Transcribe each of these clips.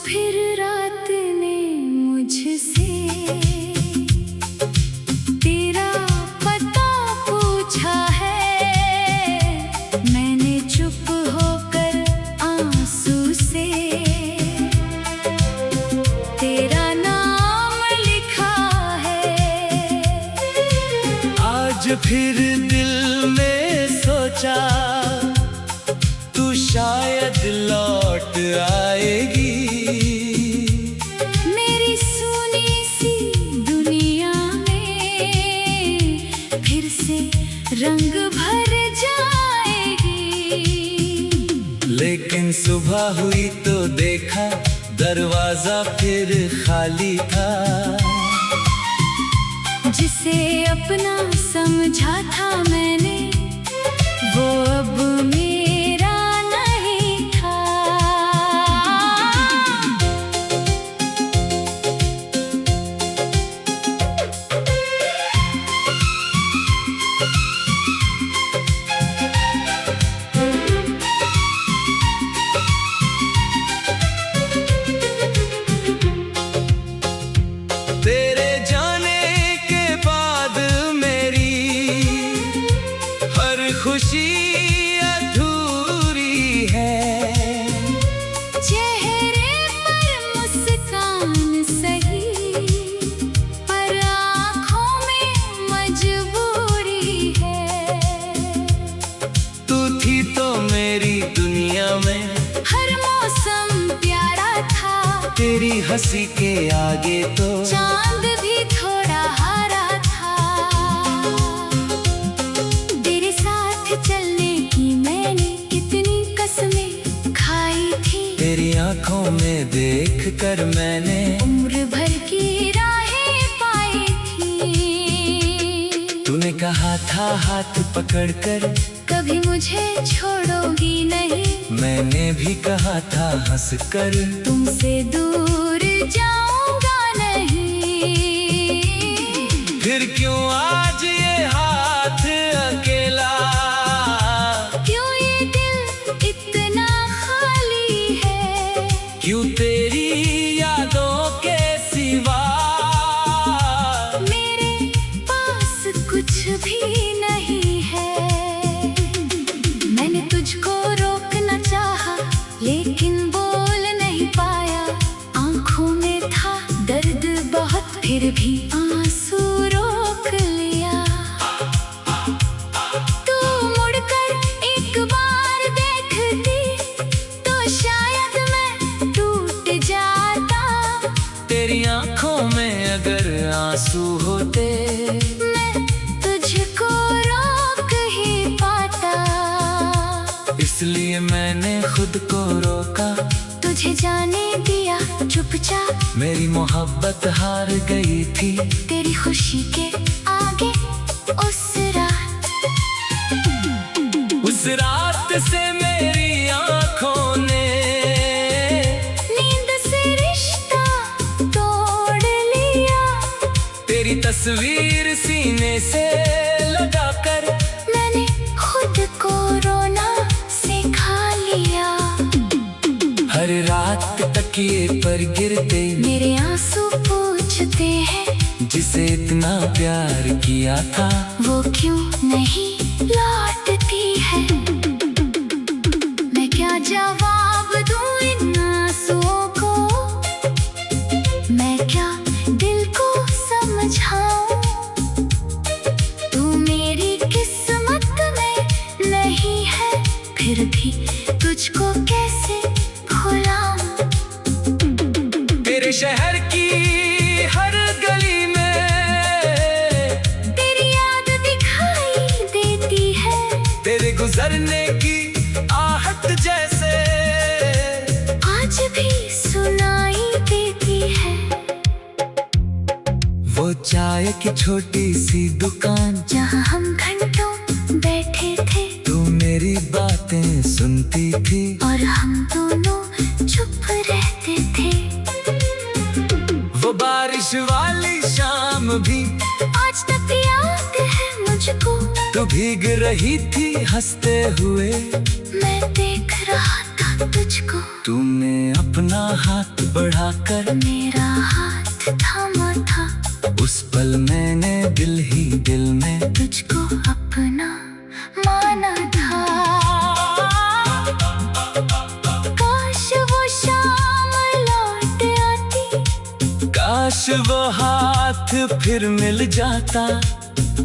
फिर रात ने मुझसे तेरा पता पूछा है, मैंने चुप होकर आंसू से तेरा नाम लिखा है। आज फिर दिल में सोचा तू शायद लौट आएगी, मेरी सुनी सी दुनिया में फिर से रंग भर जाएगी। लेकिन सुबह हुई तो देखा दरवाजा फिर खाली था, जिसे अपना समझा था मैंने वो अब मेरा नहीं था। तेरे जाने के बाद मेरी हर खुशी अधूरी है। चेहरे पर मुस्कान सही पर आँखों में मजबूरी है। तू थी तो मेरी दुनिया में हर मौसम प्यारा था, तेरी हंसी के आगे तो चांद भी थोड़ा हरा था। तेरे साथ चलने की मैंने कितनी कसमें खाई थी, तेरी आंखों में देख कर मैंने उम्र भर की राहें पाई थी। तूने कहा था हाथ पकड़कर कभी मुझे छोड़ोगी नहीं, मैंने भी कहा था हंसकर तुमसे दूर जाऊंगा नहीं। फिर क्यों आज ये हाथ अकेला, क्यों ये दिल इतना खाली है, क्यों तेरी यादों के सिवा मेरे पास कुछ भी नहीं है। मैंने तुझको रोकना चाहा लेकिन बोल नहीं पाया, आंखों में था दर्द बहुत फिर भी आंसू रोक लिया। तू मुड़कर एक बार देखती तो शायद मैं टूट जाता। तेरी आंखों में अगर आंसू होते मैं तुझको रोक ही पाता, इसलिए मैंने खुद को रोका, तुझे जाने दिया चुपचाप। मेरी मोहब्बत हार गई थी तेरी खुशी के आगे उस रात से मेरी आंखों ने नींद से रिश्ता तोड़ लिया। तेरी तस्वीर सीने से लगाकर मैंने खुद को रोना सिखा लिया। हर रात तकिए पर गिरते मेरे आंसू पूछते हैं, जिसे इतना प्यार किया था वो क्यों नहीं लौटती है। मैं क्या जवाब दूं इन आंसुओं को, मैं क्या दिल को समझाऊं। तू मेरी किस्मत में नहीं है, फिर भी तुझको कैसे भुलाऊं। तेरे शहर की हर गली में तेरी याद दिखाई देती है, तेरे गुजरने की आहट जैसे आज भी सुनाई देती है। वो चाय की छोटी सी दुकान जहाँ हम घंटों बैठे थे, तू मेरी बातें सुनती थी और हम दोनों चुप रहते थे। वो बारिश वाली शाम भी आज तक याद है मुझको, तू भीग रही थी हंसते हुए, मैं देख रहा था तुझको। तूने अपना हाथ बढ़ाकर मेरा हाथ थामा था। उस पल मैंने दिल ही दिल में तुझको अपना माना था। काश वो शाम लौट आती, काश वो हाथ फिर मिल जाता,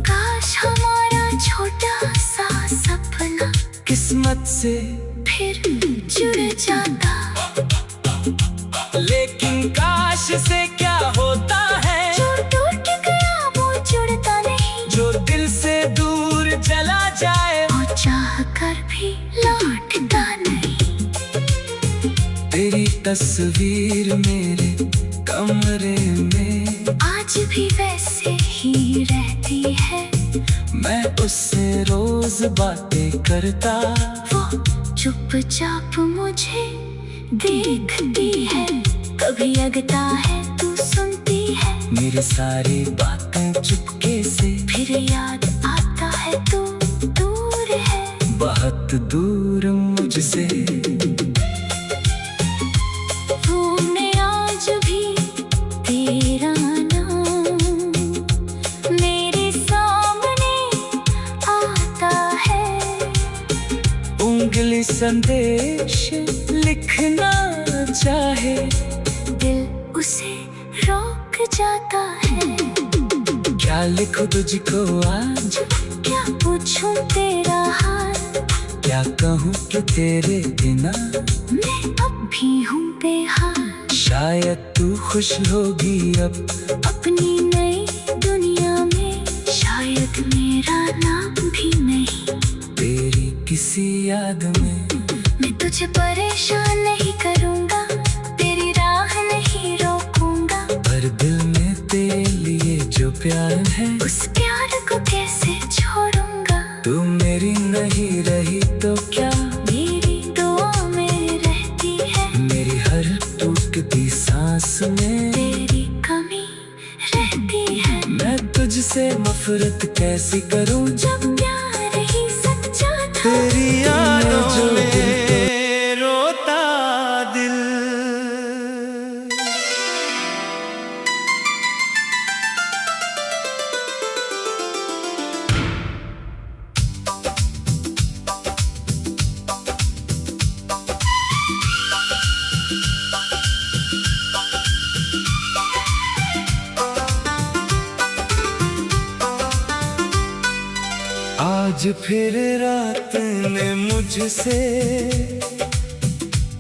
काश हमारा छोटा सा सपना किस्मत से फिर जुड़ जाता। लेकिन काश से क्या होता है, जो टूट गया वो जुड़ता नहीं, जो दिल से दूर चला जाए वो चाह कर भी लौटता नहीं। तेरी तस्वीर मेरे कमरे में आज भी वैसे ही रहती है, मैं उससे रोज बातें करता। वो चुपचाप मुझे देखती है, कभी अगता है तू सुनती है, मेरी सारी बातें चुपके से फिर याद आता है तू दूर है, बहुत दूर मुझसे। तूने आज भी तेरा नाम मेरे सामने आता है, उंगली संदेश लिखना चाहे, दिल उसे रोक जाता है। क्या लिखूं तुझको आज, क्या पूछूं तेरा हाल, क्या कहूँ कि तेरे बिना मैं अब भी हूँ बेहाल। शायद तू खुश होगी अब अपनी नई दुनिया में, शायद मेरा नाम भी नहीं। तेरी किसी याद में मैं तुझे परेशान नहीं करूँगा, तेरी राह नहीं रोकूंगा, पर दिल में तेरे लिए जो प्यार है, उस प्यार को कैसे छोड़ूंगा। तू मेरी नहीं रही तो क्या, मेरी दुआ में रहती है, मेरी हर टूटती सांस में तेरी कमी रहती है। मैं तुझसे नफरत कैसी करूं, जब प्यार ही सच्चा था, तेरी यादों में रोता दिल। आज फिर रात ने मुझसे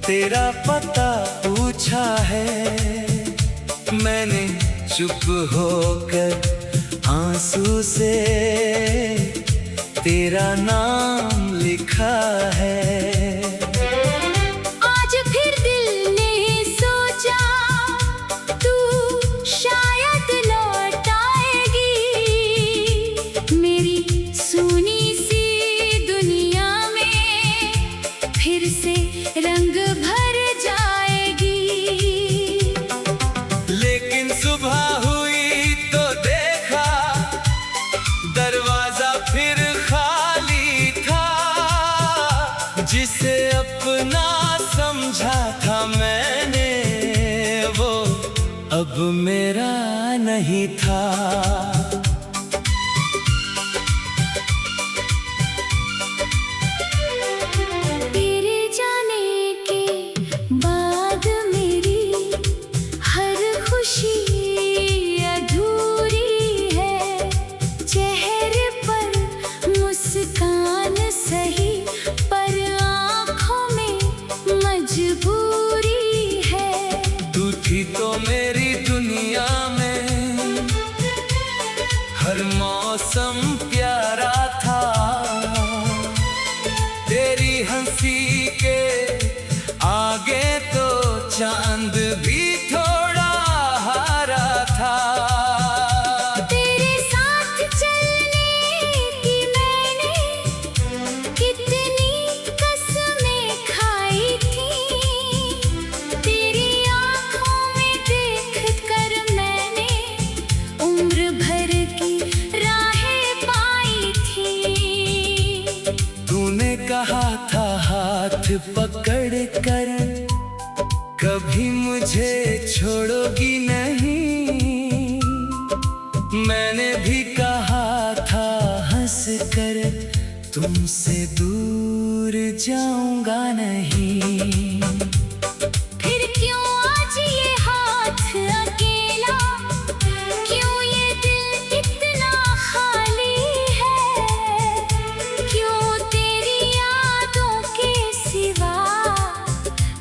तेरा पता पूछा है, मैंने चुप होकर आंसू से तेरा नाम लिखा है। आज फिर दिल ने सोचा तू शायद लौट आएगी, मेरी सुनी सी दुनिया में फिर से रंग भर जाएगी। लेकिन सुबह हुई तो देखा दरवाजा फिर खाली था, जिसे अपना समझा था मैंने वो अब मेरा नहीं था। तेरे जाने के बाद मेरी हर खुशी अधूरी है, चेहरे पर मुस्कान सही पर आँखों में मजबूरी है। तू थी तो मेरी दुनिया में हर मौसम प्यारा था, तेरी हंसी के आगे तो चांद भी थोड़ा हारा था। तेरे साथ चलने की मैंने कितनी कसमें खाई थी, तेरी आँखों में देख कर मैंने उम्र भर की राहें पाई थी। तूने कहा था हाथ पकड़ कर कभी मुझे छोड़ोगी नहीं। मैंने भी कहा था हंस कर तुमसे दूर जाऊंगा नहीं। फिर क्यों आज ये हाथ अकेला, क्यों ये दिल इतना खाली है, क्यों तेरी यादों के सिवा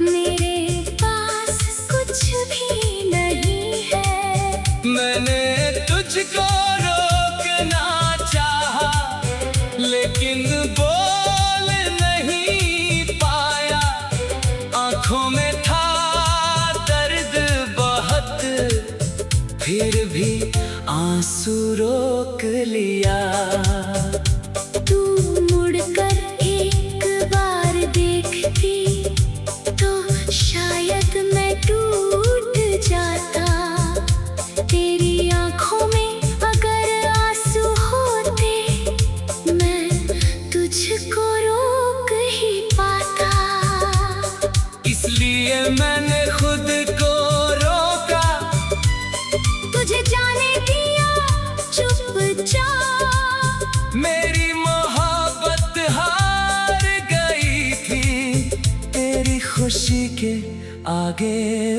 मेरे पास कुछ भी नहीं है। मैंने तुझको रोकना चाहा लेकिन बोल नहीं पाया। आंखों में था दर्द बहुत, फिर भी आंसू रोक लिया। तू मुड़कर एक बार देखती तो शायद मैं टूट जाता। तेरी आंखों में अगर आंसू होते मैं तुझको रोक ही पाता। इसलिए मैंने खुद को रोका, तुझे जाने दिया चुपचाप। मेरी मोहब्बत हार गई थी तेरी खुशी के आगे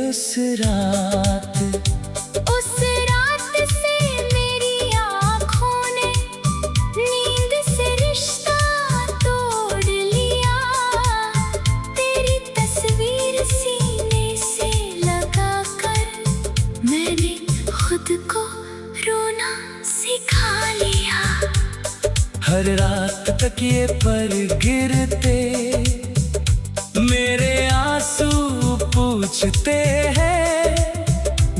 उस रात। उस रात से मेरी आँखों ने नींद से रिश्ता तोड़ लिया। तेरी तस्वीर सीने से लगाकर मैंने खुद को रोना सिखा लिया। हर रात तकिए पर गिरते मेरे आंसू पूछते हैं,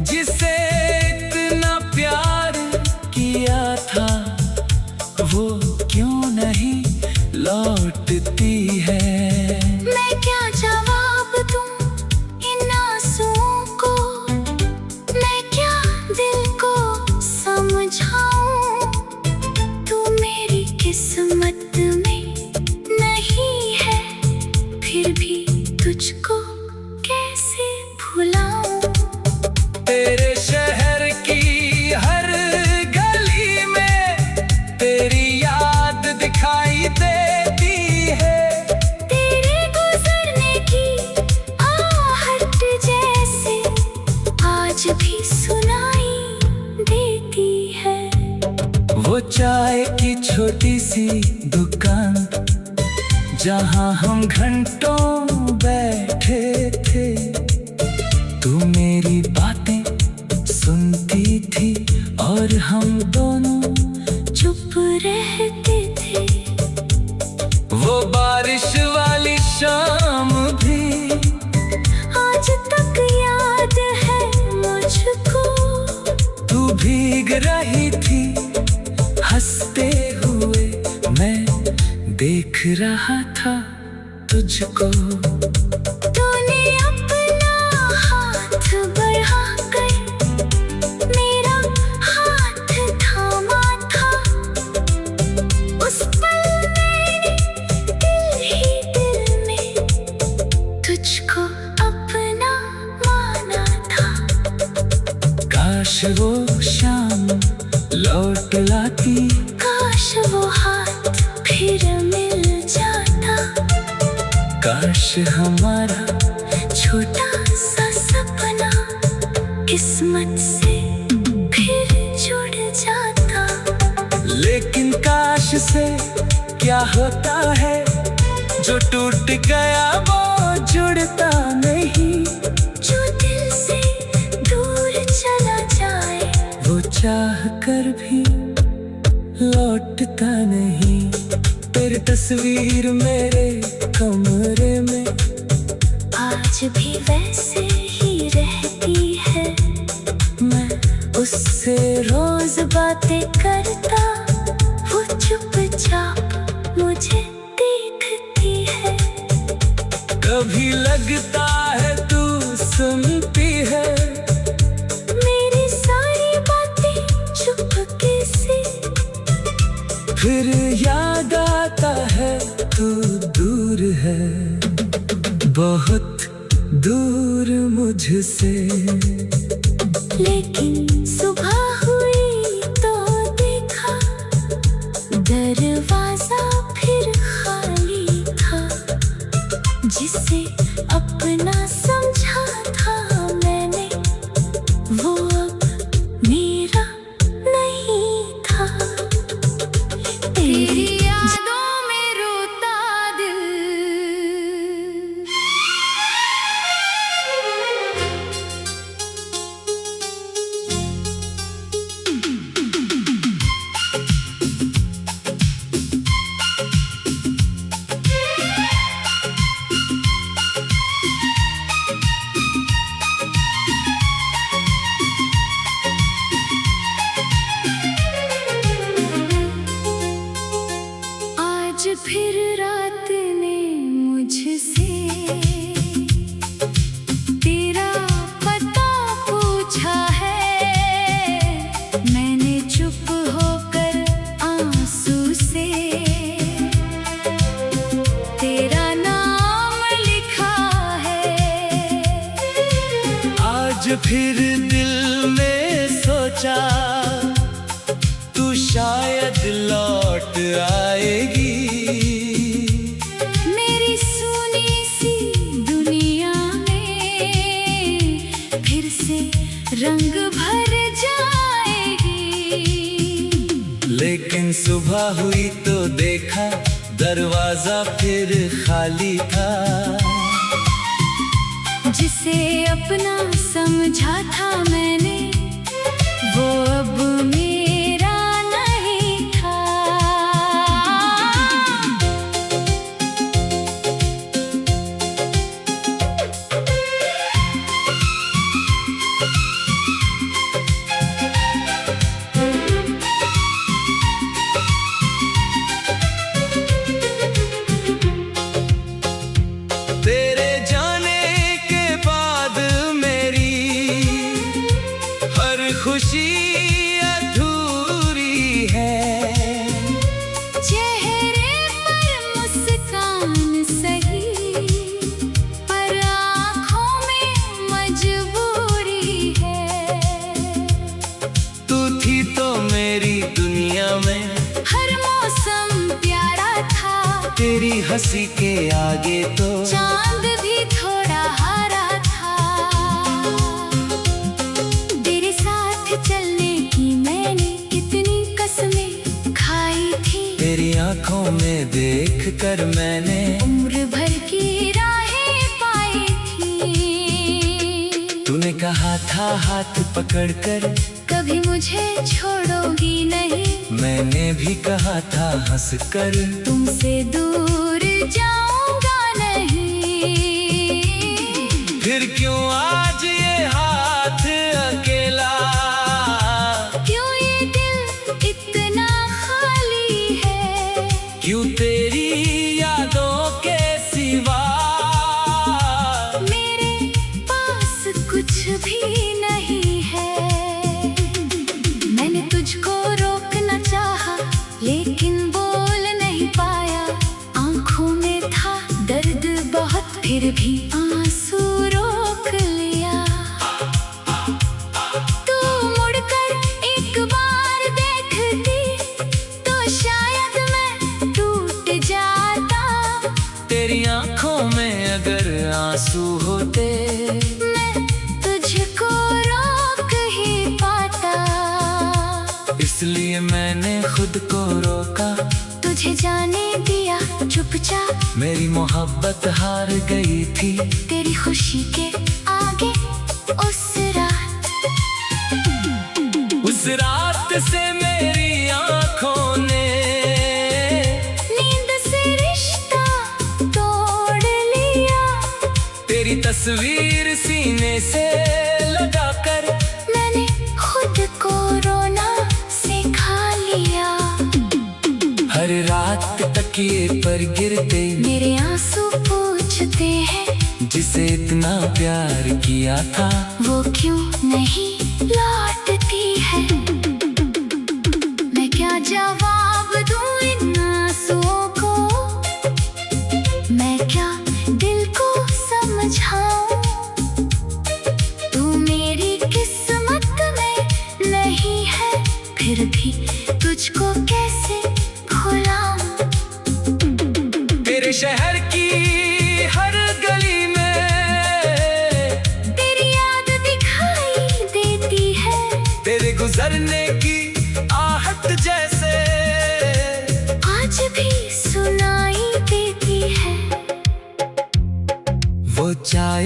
जिसे इतना प्यार किया था वो क्यों नहीं लौटती है। मैं क्या जवाब दूं इन आंसुओं को, मैं क्या दिल को समझाऊं। तू मेरी किस्मत में नहीं है, फिर भी तुझको कैसे भुलाऊं। तेरे शहर की हर गली में तेरी याद दिखाई देती है। तेरे गुजरने की आहट जैसे आज भी सुनाई देती है। वो चाय की छोटी सी दुकान जहाँ हम घंटों बैठे थे, तू मेरी बातें सुनती थी और हम दोनों चुप रहते थे। वो बारिश वाली शाम भी आज तक याद है मुझको। तू भीग रही थी हंसते हुए, मैं देख रहा था तुझको। तूने अपना हाथ बढ़ाकर मेरा हाथ थामा था। उस पल मैंने दिल ही दिल में तुझको अपना माना था। काश वो शाम लौट लाती, काश वो हाथ फिर मिल जाता। काश हमारा छोटा सा सपना किस्मत से फिर जुड़ जाता। लेकिन काश से क्या होता है, जो टूट गया वो जुड़ता नहीं। जो दिल से दूर चला जाए वो चाह कर भी लौटता नहीं। तेरी तस्वीर मेरे कमरे में आज भी वैसे ही रहती है। मैं उससे रोज बातें करता, वो चुपचाप मुझे देखती है। कभी लगता है तू सुनती है मेरी सारी बातें चुपके से। फिर याद आता है तू दूर है, बहुत दूर मुझसे। लेकिन सुबह हुई तो देखा दरवाजा फिर खाली था। जिसे अपना समझा था मैंने, वो अब मेरा नहीं था। तेरी यादों में रोता दिल। आज फिर रात ने मुझसे तेरा पता पूछा है। मैंने चुप होकर आंसू से तेरा नाम लिखा है। आज फिर दिल में सोचा तू शायद लौट आएगी। मेरी सुनी सी दुनिया में फिर से रंग भर जाएगी। लेकिन सुबह हुई तो देखा दरवाजा फिर खाली था। जिसे अपना समझा था मैंने, वो अब मेरा नहीं था। तेरे जाने के बाद मेरी हर खुशी अधूरी है। चेहरे पर मुस्कान सही, पर आँखों में मजबूरी है। तू थी तो मेरी दुनिया में, हर मौसम प्यारा था। तेरी हंसी के आगे तो चांद भी थोड़ा हरा था। तेरे साथ चलने की मैंने कितनी कसमें खाई थी। तेरी आंखों में देख कर मैंने उम्र भर की राहें पाई थी। तूने कहा था हाथ पकड़कर कभी मुझे छोड़ोगी नहीं। मैंने भी कहा था हंसकर तुमसे दूर जाऊंगा नहीं। फिर क्यों आज ये हाथ अकेला, क्यों ये दिल इतना खाली है। क्यों तेरी यादों के सिवा मेरे पास कुछ भी नहीं है। मैंने तुझको रोकना चाहा, लेकिन बोल नहीं पाया। आंखों में था दर्द बहुत, फिर भी आंसू रोक लिया। तू मुड़कर एक बार देखती तो शायद मैं टूट जाता। तेरी आंखों में अगर आंसू होते, मैं तुझको रोक ही पाता। इसलिए मैंने खुद को रोका। तुझे जाने दिया चुपचाप। मेरी मोहब्बत हार गई थी तेरी खुशी के आगे उस रात। उस रात से मेरी आंखों ने नींद से रिश्ता तोड़ लिया। तेरी तस्वीर सीने से लगाकर मैंने खुद को रोना सिखा लिया। हर रात तकिए पर गिरते मेरे आंसू पूछते हैं, जिसे इतना प्यार किया था वो क्यों नहीं लौटती है। मैं क्या जवाब दूं इन आंसुओं को, मैं क्या दिल को समझाऊं।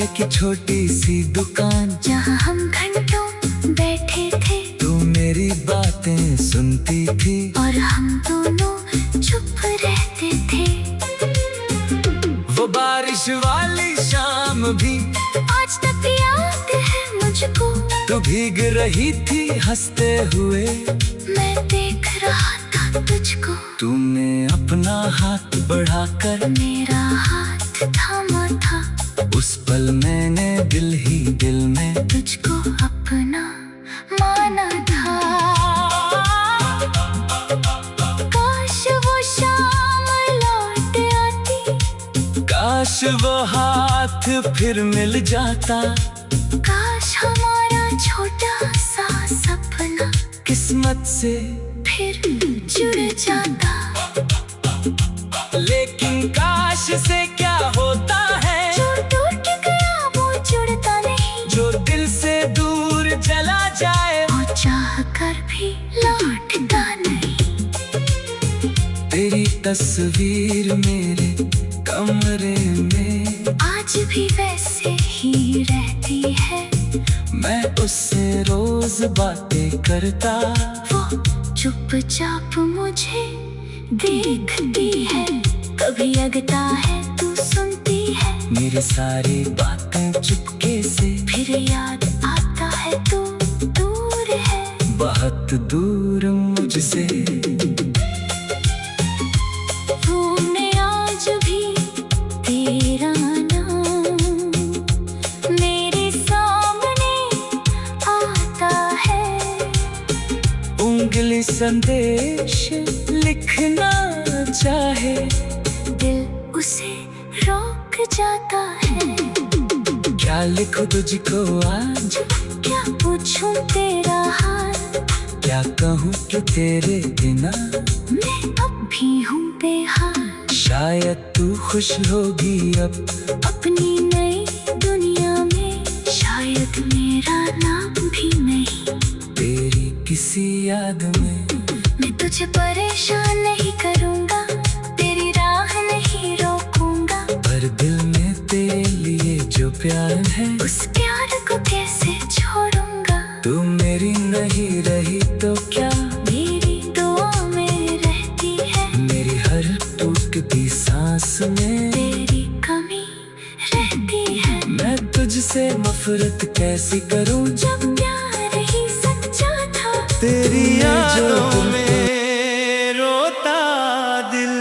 चाय की छोटी सी दुकान, जहाँ हम घंटों बैठे थे। तू मेरी बातें सुनती थी और हम दोनों चुप रहते थे। वो बारिश वाली शाम भी आज तक याद है मुझको। तू भीग रही थी हंसते हुए, मैं देख रहा था तुझको। तूने अपना हाथ बढ़ाकर मेरा हाथ थामा था। उस पल मैंने दिल ही दिल में तुझको अपना माना था। काश वो शाम लौट आती, काश वो हाथ फिर मिल जाता, काश हमारा छोटा सा सपना किस्मत से फिर जुड़ जाता। लेकिन काश से क्या होता है, जो टूट गया वो जुड़ता नहीं। जो दिल से दूर चला जाए वो चाह कर भी लौटता नहीं। तेरी तस्वीर मेरे कमरे में आज भी वैसे ही रहती है। मैं उससे रोज बातें करता, वो चुपचाप मुझे देखती है। कभी लगता है तू सुनती है मेरी सारी बातें चुपके से। फिर याद आता है तू दूर है, बहुत दूर मुझसे। तूने आज भी तेरा नाम मेरे सामने आता है। उंगली संदेश लिखना चाहे, दिल उसे रोक जाता है। क्या लिखूं तुझको आज, क्या पूछूं तेरा हाल, क्या कहूँ कि तेरे बिना मैं अब भी हूँ बेहाल। शायद तू खुश होगी अब अपनी नई दुनिया में, शायद मेरा नाम भी नहीं। तेरी किसी याद में मैं तुझे परेशान नहीं करूँगा, तेरी राह नहीं रोकूंगा। पर दिल में तेरे लिए जो प्यार है, उस प्यार को कैसे छोड़ूंगा। तू मेरी नहीं रही तो क्या मेरी दुआ में रहती है। मेरी हर टूटती सांस में तेरी कमी रहती है। मैं तुझसे नफरत कैसी करूं, जब प्यार ही सच्चा था। तेरी यादों में रोता दिल।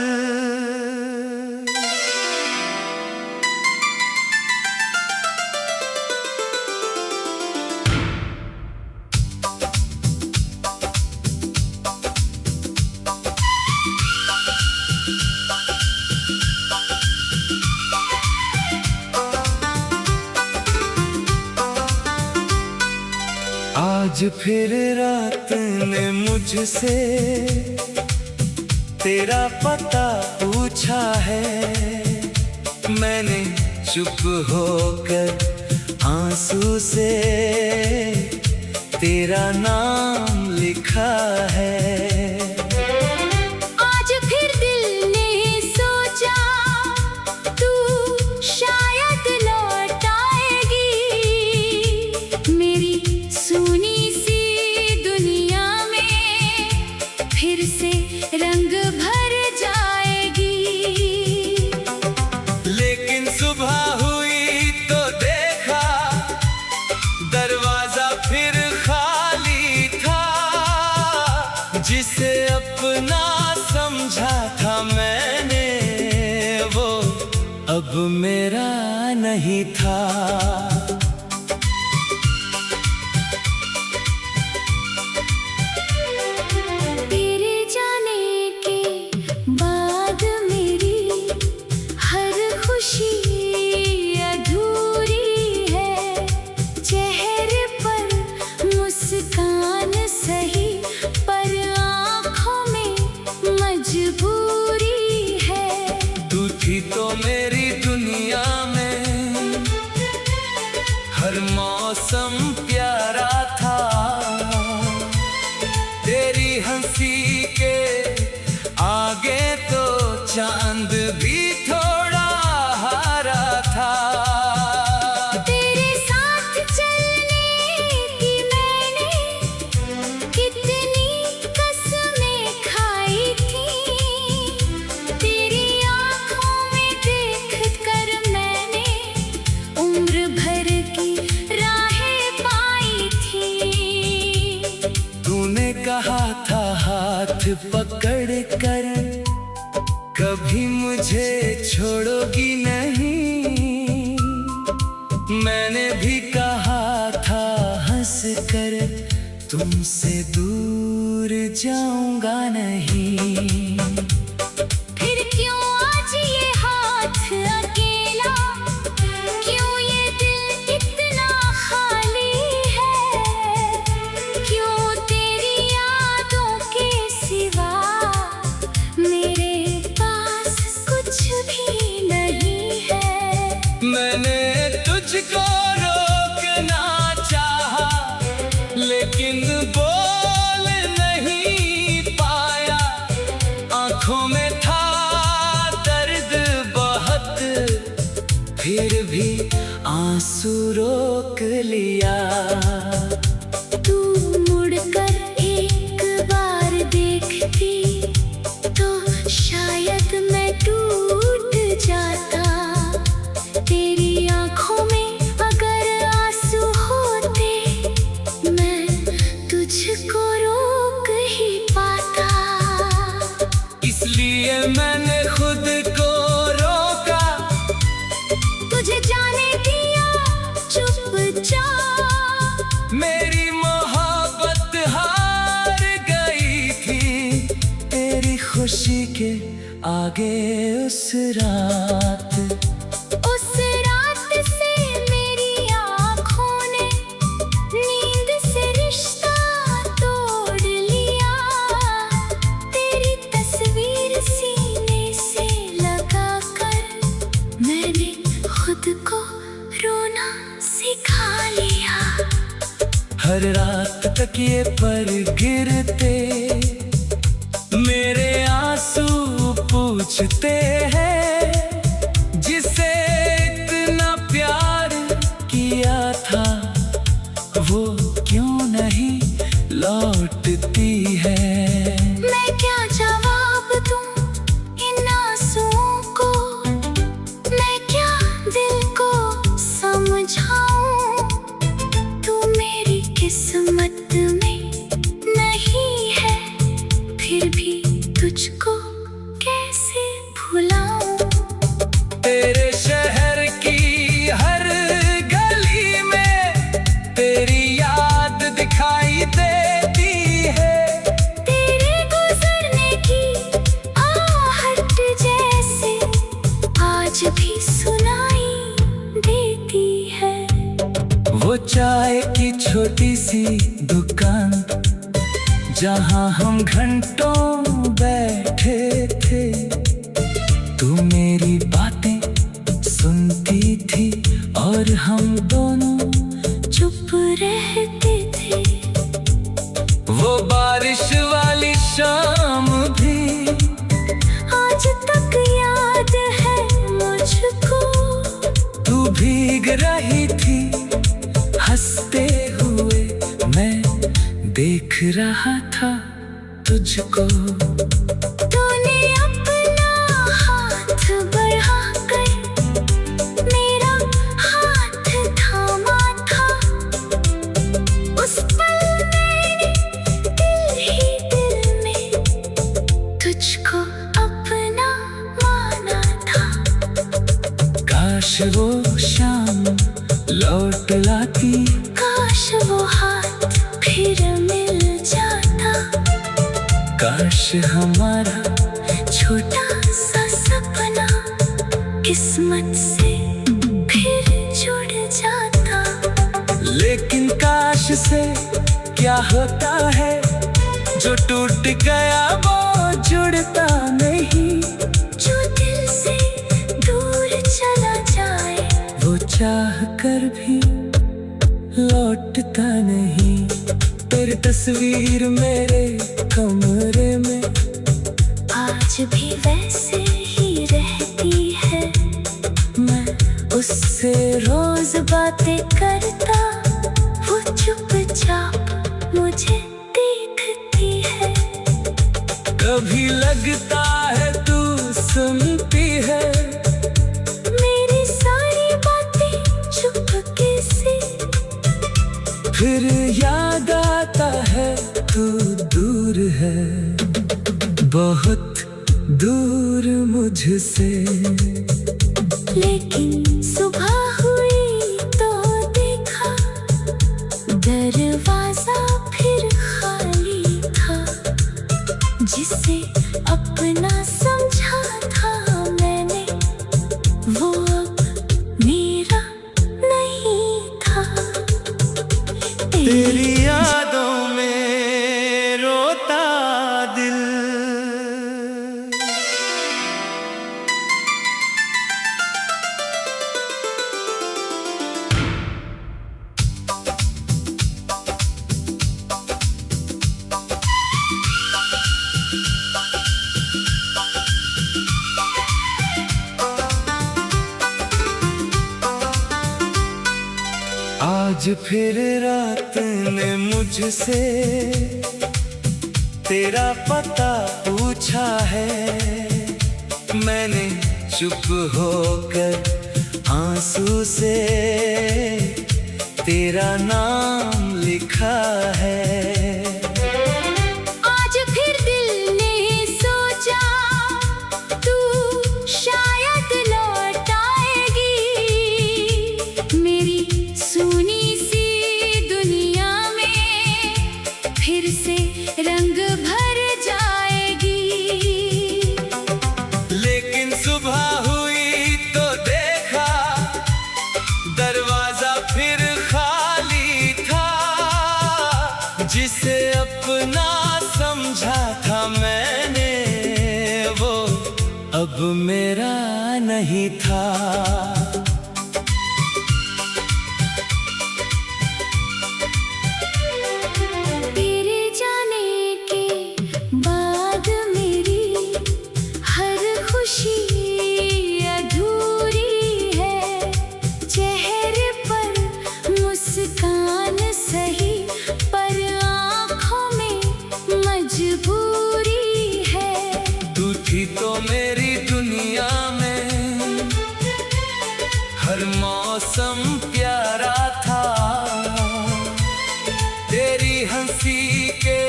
आज फिर रात ने मुझसे तेरा पता पूछा है। मैंने चुप होकर आंसू से तेरा नाम लिखा है। आज फिर दिल ने सोचा तू शायद लौट आएगी। मेरी सुनी सी दुनिया में फिर से रंग भर जाएगी। लेकिन सुबह हुई तो देखा दरवाजा फिर खाली था। जिसे अपना समझा था मैंने, वो अब मेरा नहीं था। तेरे जाने के बाद मेरी हर खुशी अधूरी है। चेहरे पर मुस्कान सही, पर आँखों में मजबूरी है। तू थी तो मेरी दुनिया में, हर मौसम प्यारा था। तेरी हंसी के आगे तो चांद भी थोड़ा हारा था। रहा था हाथ पकड़ कर, कभी मुझे छोड़ोगी नहीं। मैंने भी कहा था हंस कर, तुमसे दूर जाऊंगा नहीं। फिर क्यों आज ये हाथ अकेला, क्यों ये दिल इतना खाली है, क्यों तेरी यादों के सिवा मेरे पास कुछ भी नहीं है। मैंने तुझको रोकना चाहा, लेकिन बोल नहीं पाया। आंखों में था दर्द बहुत, फिर भी आंसू रोक लिया। तू मुड़कर एक बार देखती तो शायद मैं टूट जाता। तेरी आंखों में अगर आंसू होते, मैं तुझको रोक ही पाता। इसलिए मैंने खुद को रोका, तुझे जाने दिया चुपचाप। मेरी मोहब्बत हार गई थी तेरी खुशी के आगे उस रात। उस रात से मेरी आँखों ने नींद से रिश्ता तोड़ लिया। तेरी तस्वीर सीने से लगा कर मैंने खुद को रोना सिखा लिया। हर रात तकिए पर गिरते मेरे आंसू पूछते हैं, जिसे इतना प्यार किया था वो क्यों नहीं लौटती है। मैं क्या जवाब दूं इन आंसुओं को, मैं क्या दिल को समझाऊं। तू मेरी किस्मत में नहीं है, फिर भी तुझको कैसे भुलाऊं। तेरे शहर की हर गली में तेरी याद दिखाई देती है। तेरे गुजरने की आहट जैसे आज भी सुनाई देती है। वो चाय की छोटी सी दुकान जहां हम घंटों बैठे थे, तू मेरी बातें सुनती थी और हम दोनों चुप रहते थे। वो बारिश वाली शाम भी आज तक याद है मुझको। तू भीग रही थी हंसते हुए, मैं देख रहा था तुझको। तूने अपना हाथ बढ़ाकर मेरा हाथ थामा था। उस पल मैंने दिल ही दिल में तुझको अपना माना था। काश वो शाम लौट लाती, काश वो हाथ फिर मिल जाता। काश हमारा छोटा सा सपना किस्मत से फिर जुड़ जाता। लेकिन काश से क्या होता है, जो टूट गया वो जुड़ता नहीं। जो दिल से दूर चला जाए वो चाह कर भी लौटता नहीं। तेरी तस्वीर मेरे कमरे में आज भी वैसे ही रहती है। मैं उससे रोज बातें करता, वो चुपचाप मुझे देखती है। कभी लगता है तू सुनती है मेरी सारी बातें चुपके से। फिर याद आता लगता है तू दूर है, बहुत दूर मुझसे। लेकिन सुबह हुई तो देखा दरवाजा फिर खाली था। जिसे अपना समझा था मैंने, वो अब मेरा नहीं था। तेरी यादों में रोता दिल, आज फिर रात ने मुझसे तेरा पता पूछा है। मैंने चुप होकर आंसू से तेरा नाम लिखा है। आज फिर दिल ने सोचा तू शायद लौट आएगी। मेरी सुनी सी दुनिया में फिर से रंग भर जाएगी। लेकिन सुबह हुई तो देखा दरवाजा फिर खाली था। जिसे अपना समझा था मैंने, वो अब मेरा नहीं था। तेरे जाने के बाद मेरी हर खुशी अधूरी है। चेहरे पर मुस्कान सही, पर आँखों में मजबूरी है। तू थी तो मेरी दुनिया में, हर मौसम प्यारा था। तेरी हंसी के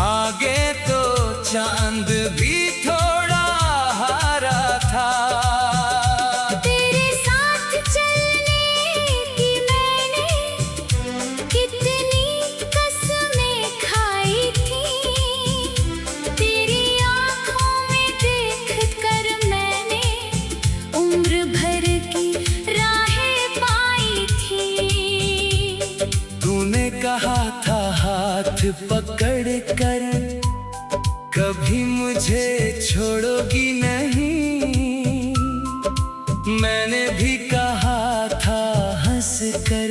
आगे तो चांद भी थोड़ा हारा था। तेरे साथ चलने की मैंने कितनी कसमें खाई थी। तेरी आँखों में देख कर मैंने उम्र भर की राहें पाई थी। तूने कहा था हाथ पकड़ कर कभी मुझे छोड़ोगी नहीं। मैंने भी कहा था हंस कर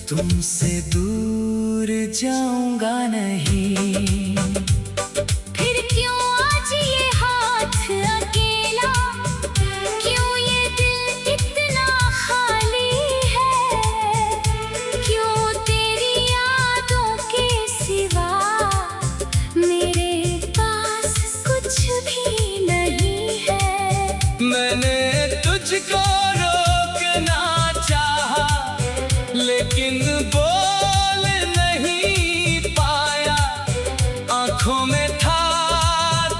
तुमसे दूर जाऊंगा नहीं। फिर क्यों आज ये हाथ अकेला, क्यों ये दिल इतना खाली है। क्यों तेरी यादों के सिवा मेरे पास कुछ भी नहीं है। मैंने तुझको रोकना चाहा, लेकिन बोल नहीं पाया। आंखों में था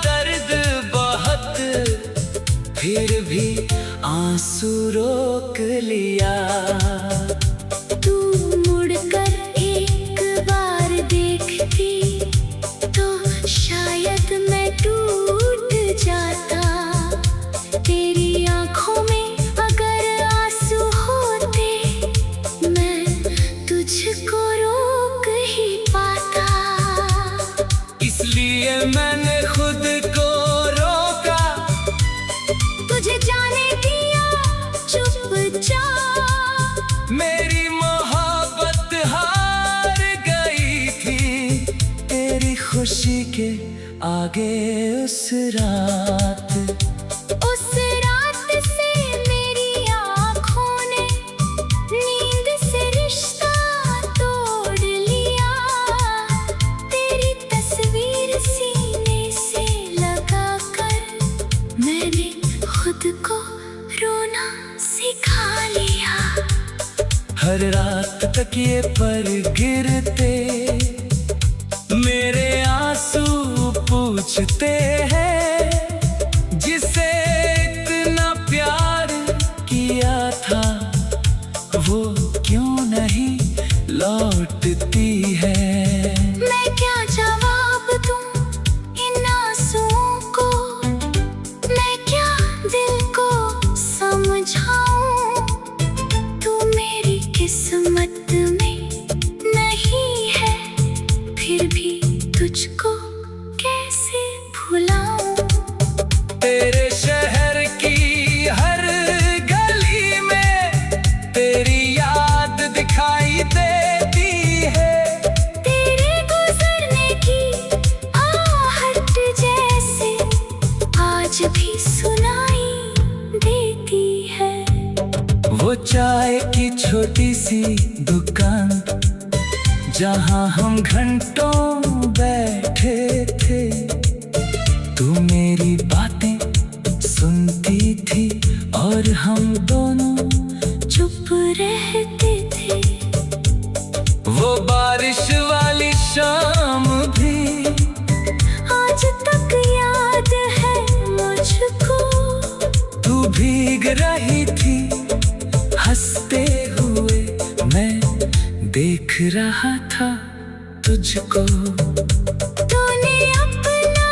दर्द बहुत, फिर भी आंसू रोक लिया। तू मुड़कर एक बार देखती तो शायद मैं टूट जाता। तेरी आँखों में अगर आंसू होते, मैं तुझको रोक ही पाता। इसलिए मैंने खुद को रोका, तुझे जाने दिया चुपचाप। मेरी मोहब्बत हार गई थी तेरी खुशी के आगे। उस रात से मेरी आँखों ने नींद से रिश्ता तोड़ लिया। तेरी तस्वीर सीने से लगा कर मैंने खुद को रोना सिखा लिया। हर रात तकिए पर गिरते मेरे आंसू पूछते हैं, जिसे इतना प्यार किया था वो क्यों नहीं लौटती है। मैं क्या जवाब दूं इन आंसुओं को, मैं क्या दिल को समझाऊं। तू मेरी किस्मत में नहीं है, फिर भी तुझको कैसे भुलाऊं। तेरे शहर की हर गली में तेरी याद दिखाई देती है। तेरे गुजरने की आहट जैसे आज भी सुनाई देती है। वो चाय की छोटी सी दुकान जहाँ हम घंटों बैठे थे, तू मेरी बातें सुनती थी और हम दोनों चुप रहते थे। वो बारिश वाली शाम भी आज तक याद है मुझको। तू भीग रही थी हंसते हुए, मैं देख रहा था तुझको। तूने अपना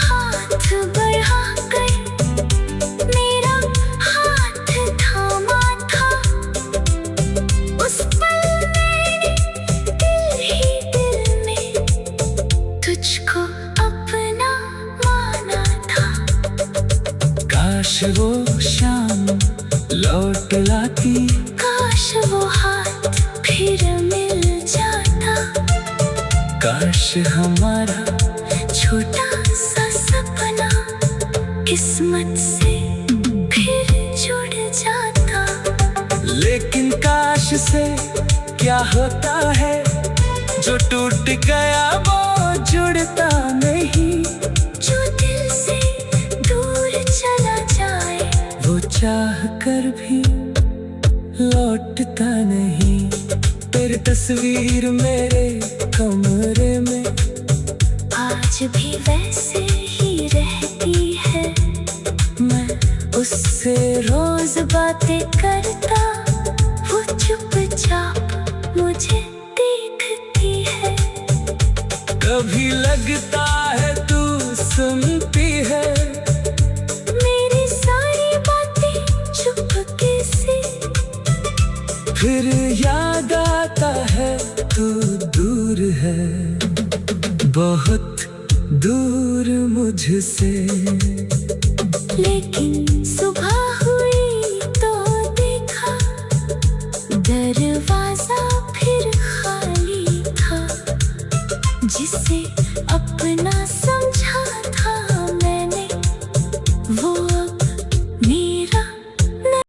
हाथ बढ़ाकर मेरा हाथ थामा था। उस पल मैंने दिल ही दिल में तुझको अपना माना था। काश वो शाम लौट लाती, काश वो हाथ फिर मिल जाता। काश हमारा छोटा सा सपना किस्मत से फिर जुड़ जाता। लेकिन काश से क्या होता है, जो टूट गया वो जुड़ता नहीं। जो दिल से दूर चला जाए वो चाह कर भी लौटता नहीं। तेरी तस्वीर मेरे कमरे में आज भी वैसे ही रहती है। मैं उससे रोज बातें करता, वो चुपचाप मुझे देखती है। कभी लगता है तू सुनती है मेरी सारी बातें चुपके से, फिर याद आता है तू दूर है, बहुत दूर मुझसे। लेकिन सुबह हुई तो देखा दरवाजा फिर खाली था। जिसे अपना